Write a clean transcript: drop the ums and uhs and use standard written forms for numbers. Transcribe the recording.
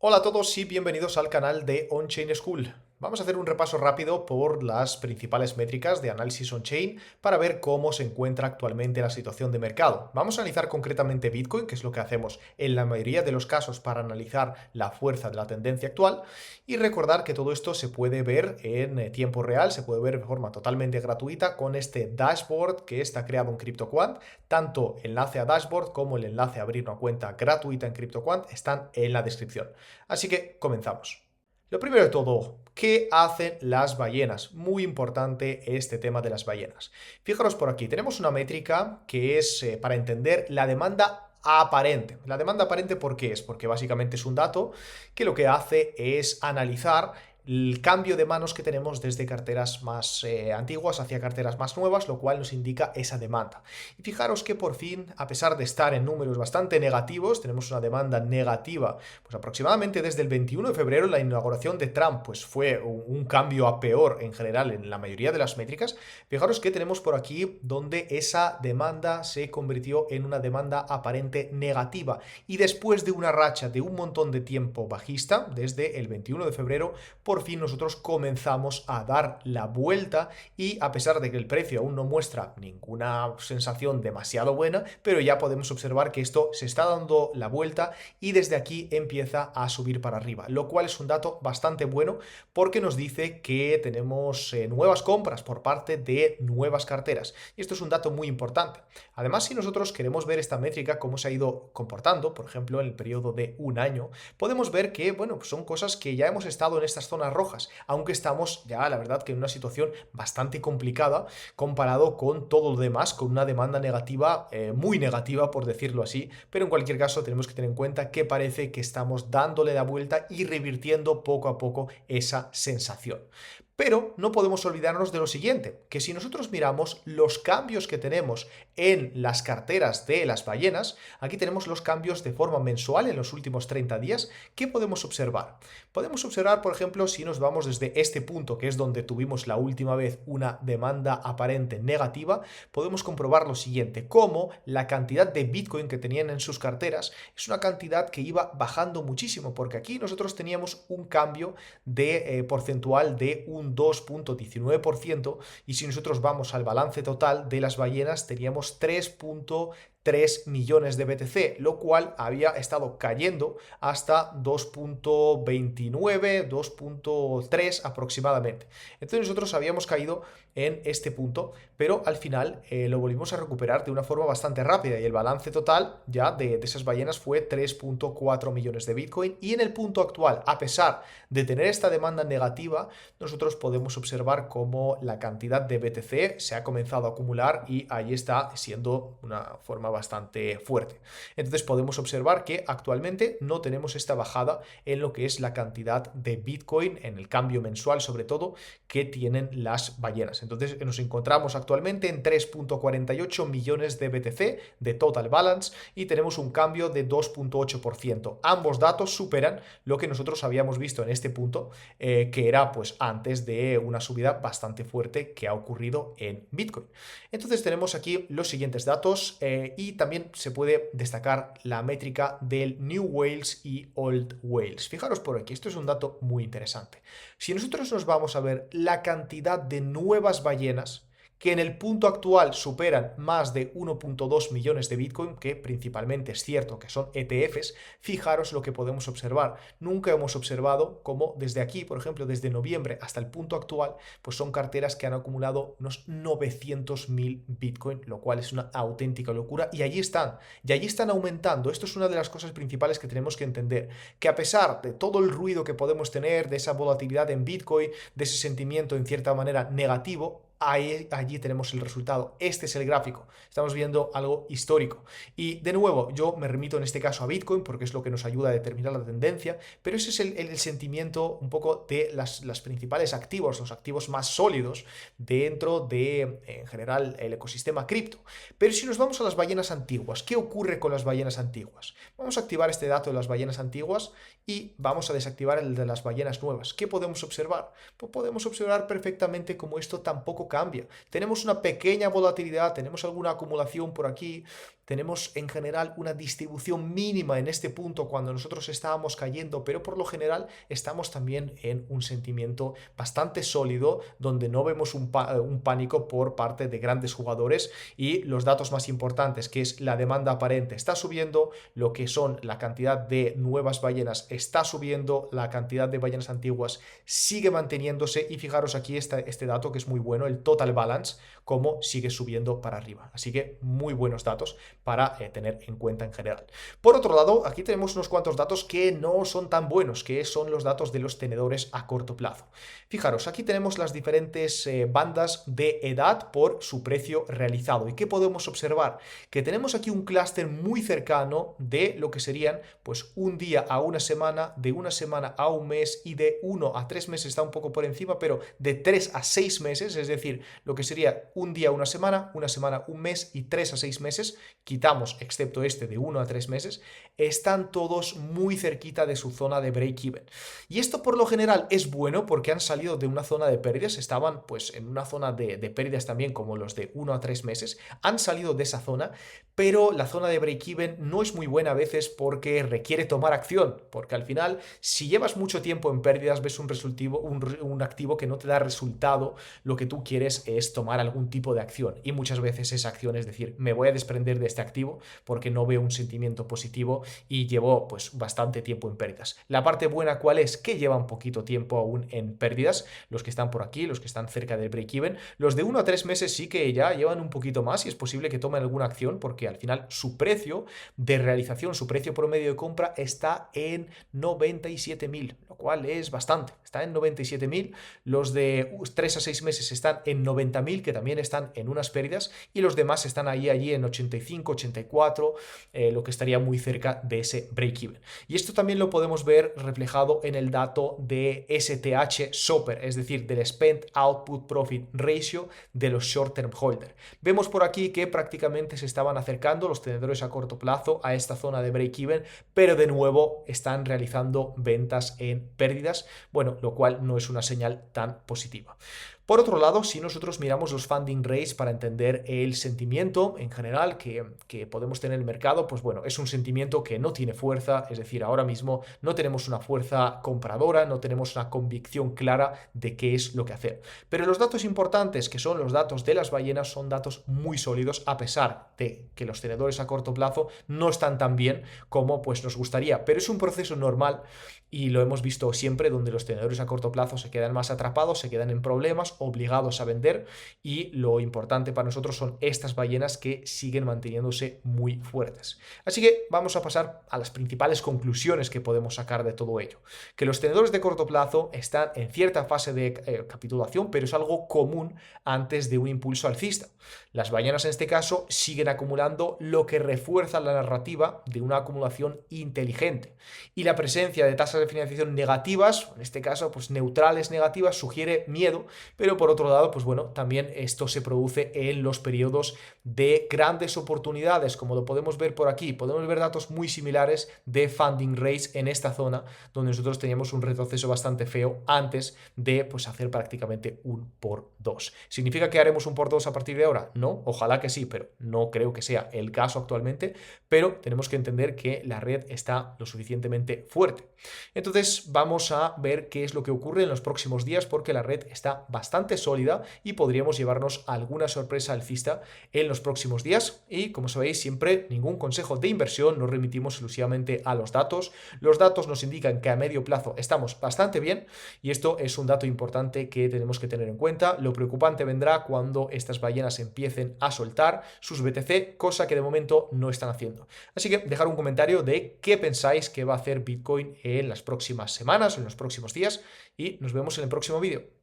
Hola a todos y bienvenidos al canal de On-Chain School. Vamos a hacer un repaso rápido por las principales métricas de análisis on-chain para ver cómo se encuentra actualmente la situación de mercado. Vamos a analizar concretamente Bitcoin, que es lo que hacemos en la mayoría de los casos para analizar la fuerza de la tendencia actual, y recordar que todo esto se puede ver en tiempo real, se puede ver de forma totalmente gratuita con este dashboard que está creado en CryptoQuant. Tanto enlace a dashboard como el enlace a abrir una cuenta gratuita en CryptoQuant están en la descripción. Así que comenzamos. Lo primero de todo, ¿qué hacen las ballenas? Muy importante este tema de las ballenas. Fijaros por aquí, tenemos una métrica que es para entender la demanda aparente. La demanda aparente, ¿por qué es? Porque básicamente es un dato que lo que hace es analizar el cambio de manos que tenemos desde carteras más antiguas hacia carteras más nuevas, lo cual nos indica esa demanda. Y fijaros que por fin, a pesar de estar en números bastante negativos, tenemos una demanda negativa, pues aproximadamente desde el 21 de febrero, la inauguración de Trump, pues fue un cambio a peor en general en la mayoría de las métricas. Fijaros que tenemos por aquí donde esa demanda se convirtió en una demanda aparente negativa y después de una racha de un montón de tiempo bajista, desde el 21 de febrero, por fin nosotros comenzamos a dar la vuelta y a pesar de que el precio aún no muestra ninguna sensación demasiado buena, pero ya podemos observar que esto se está dando la vuelta y desde aquí empieza a subir para arriba, lo cual es un dato bastante bueno porque nos dice que tenemos nuevas compras por parte de nuevas carteras y esto es un dato muy importante. Además, si nosotros queremos ver esta métrica, cómo se ha ido comportando, por ejemplo, en el periodo de un año, podemos ver que, bueno, pues son cosas que ya hemos estado en estas zonas rojas, aunque estamos ya, la verdad, que en una situación bastante complicada comparado con todo lo demás, con una demanda negativa, muy negativa, por decirlo así, pero en cualquier caso tenemos que tener en cuenta que parece que estamos dándole la vuelta y revirtiendo poco a poco esa sensación. Pero no podemos olvidarnos de lo siguiente, que si nosotros miramos los cambios que tenemos en las carteras de las ballenas, aquí tenemos los cambios de forma mensual en los últimos 30 días, ¿qué podemos observar? Podemos observar, por ejemplo, si nos vamos desde este punto, que es donde tuvimos la última vez una demanda aparente negativa, podemos comprobar lo siguiente, cómo la cantidad de Bitcoin que tenían en sus carteras es una cantidad que iba bajando muchísimo, porque aquí nosotros teníamos un cambio de porcentual de un 2,19% y si nosotros vamos al balance total de las ballenas teníamos 3,3 millones de BTC, lo cual había estado cayendo hasta 2,29, 2,3 aproximadamente. Entonces nosotros habíamos caído en este punto, pero al final lo volvimos a recuperar de una forma bastante rápida y el balance total ya de esas ballenas fue 3,4 millones de Bitcoin y en el punto actual, a pesar de tener esta demanda negativa, nosotros podemos observar cómo la cantidad de BTC se ha comenzado a acumular y ahí está siendo una forma bastante fuerte. Entonces podemos observar que actualmente no tenemos esta bajada en lo que es la cantidad de Bitcoin, en el cambio mensual sobre todo, que tienen las ballenas. Entonces nos encontramos actualmente en 3,48 millones de BTC de total balance y tenemos un cambio de 2,8%. Ambos datos superan lo que nosotros habíamos visto en este punto, que era pues antes de una subida bastante fuerte que ha ocurrido en Bitcoin. Entonces tenemos aquí los siguientes datos y también se puede destacar la métrica del New Whales y Old Whales. Fijaros por aquí, esto es un dato muy interesante. Si nosotros nos vamos a ver la cantidad de nuevas ballenas que en el punto actual superan más de 1,2 millones de Bitcoin, que principalmente es cierto que son ETFs, fijaros lo que podemos observar. Nunca hemos observado cómo desde aquí, por ejemplo, desde noviembre hasta el punto actual, pues son carteras que han acumulado unos 900.000 Bitcoin, lo cual es una auténtica locura, y allí están aumentando. Esto es una de las cosas principales que tenemos que entender, que a pesar de todo el ruido que podemos tener, de esa volatilidad en Bitcoin, de ese sentimiento en cierta manera negativo, allí tenemos el resultado. Este es el gráfico. Estamos viendo algo histórico. Y de nuevo, yo me remito en este caso a Bitcoin porque es lo que nos ayuda a determinar la tendencia, pero ese es el sentimiento un poco de las principales activos, los activos más sólidos dentro de, en general, el ecosistema cripto. Pero si nos vamos a las ballenas antiguas, ¿qué ocurre con las ballenas antiguas? Vamos a activar este dato de las ballenas antiguas y vamos a desactivar el de las ballenas nuevas. ¿Qué podemos observar? Pues podemos observar perfectamente cómo esto tampoco cambia. Tenemos una pequeña volatilidad, tenemos alguna acumulación por aquí, tenemos en general una distribución mínima en este punto cuando nosotros estábamos cayendo, pero por lo general estamos también en un sentimiento bastante sólido donde no vemos un pánico por parte de grandes jugadores y los datos más importantes, que es la demanda aparente, está subiendo, lo que son la cantidad de nuevas ballenas está subiendo, la cantidad de ballenas antiguas sigue manteniéndose y fijaros aquí este dato que es muy bueno, el total balance, cómo sigue subiendo para arriba. Así que muy buenos datos para tener en cuenta en general. Por otro lado, aquí tenemos unos cuantos datos que no son tan buenos, que son los datos de los tenedores a corto plazo. Fijaros, aquí tenemos las diferentes bandas de edad por su precio realizado. ¿Y qué podemos observar? Que tenemos aquí un clúster muy cercano de lo que serían pues un día a una semana, de una semana a un mes y de 1 a 3 meses está un poco por encima, pero de 3 a 6 meses, es decir, lo que sería un día a una semana, un mes y 3 a 6 meses, quitamos excepto este de 1 a 3 meses, están todos muy cerquita de su zona de break-even. Y esto por lo general es bueno porque han salido de una zona de pérdidas, estaban pues en una zona de pérdidas también como los de 1 a 3 meses, han salido de esa zona, pero la zona de break-even no es muy buena a veces porque requiere tomar acción, porque al final si llevas mucho tiempo en pérdidas ves un activo que no te da resultado, lo que tú quieres es tomar algún tipo de acción y muchas veces esa acción es decir, me voy a desprender de este activo porque no veo un sentimiento positivo y llevo pues bastante tiempo en pérdidas. La parte buena ¿cuál es? Que llevan poquito tiempo aún en pérdidas, los que están por aquí, los que están cerca del break-even, los de 1 a 3 meses sí que ya llevan un poquito más y es posible que tomen alguna acción porque al final su precio de realización, su precio promedio de compra está en 97.000, lo cual es bastante, está en 97.000, los de 3 a 6 meses están en 90.000, que también están en unas pérdidas, y los demás están allí en 85, 84, lo que estaría muy cerca de ese break-even. Y esto también lo podemos ver reflejado en el dato de STH SOPR, es decir, del Spent Output Profit Ratio de los Short Term Holder. Vemos por aquí que prácticamente se estaban acercando los tenedores a corto plazo a esta zona de break-even, pero de nuevo están realizando ventas en pérdidas, bueno, lo cual no es una señal tan positiva. Por otro lado, si nosotros miramos los funding rates para entender el sentimiento en general que podemos tener en el mercado, pues bueno, es un sentimiento que no tiene fuerza, es decir, ahora mismo no tenemos una fuerza compradora, no tenemos una convicción clara de qué es lo que hacer. Pero los datos importantes, que son los datos de las ballenas, son datos muy sólidos, a pesar de que los tenedores a corto plazo no están tan bien como pues nos gustaría, pero es un proceso normal y lo hemos visto siempre donde los tenedores a corto plazo se quedan más atrapados, se quedan en problemas, obligados a vender y lo importante para nosotros son estas ballenas que siguen manteniéndose muy fuertes. Así que vamos a pasar a las principales conclusiones que podemos sacar de todo ello. Que los tenedores de corto plazo están en cierta fase de capitulación, pero es algo común antes de un impulso alcista. Las ballenas en este caso siguen acumulando, lo que refuerza la narrativa de una acumulación inteligente. Y la presencia de tasas de financiación negativas, en este caso pues neutrales negativas, sugiere miedo, pero por otro lado pues bueno, también esto se produce en los periodos de grandes oportunidades, como lo podemos ver por aquí. Podemos ver datos muy similares de funding rates en esta zona donde nosotros teníamos un retroceso bastante feo antes de pues hacer prácticamente un por 2. ¿Significa que haremos un por 2 a partir de ahora? No, ojalá que sí, pero no creo que sea el caso actualmente, pero tenemos que entender que la red está lo suficientemente fuerte. Entonces vamos a ver qué es lo que ocurre en los próximos días porque la red está bastante sólida y podríamos llevarnos alguna sorpresa alcista en los próximos días. Y como sabéis, siempre ningún consejo de inversión, nos remitimos exclusivamente a los datos. Los datos nos indican que a medio plazo estamos bastante bien y esto es un dato importante que tenemos que tener en cuenta. Lo preocupante vendrá cuando estas ballenas empiecen a soltar sus BTC, cosa que de momento no están haciendo. Así que dejar un comentario de qué pensáis que va a hacer Bitcoin en las próximas semanas o en los próximos días y nos vemos en el próximo vídeo.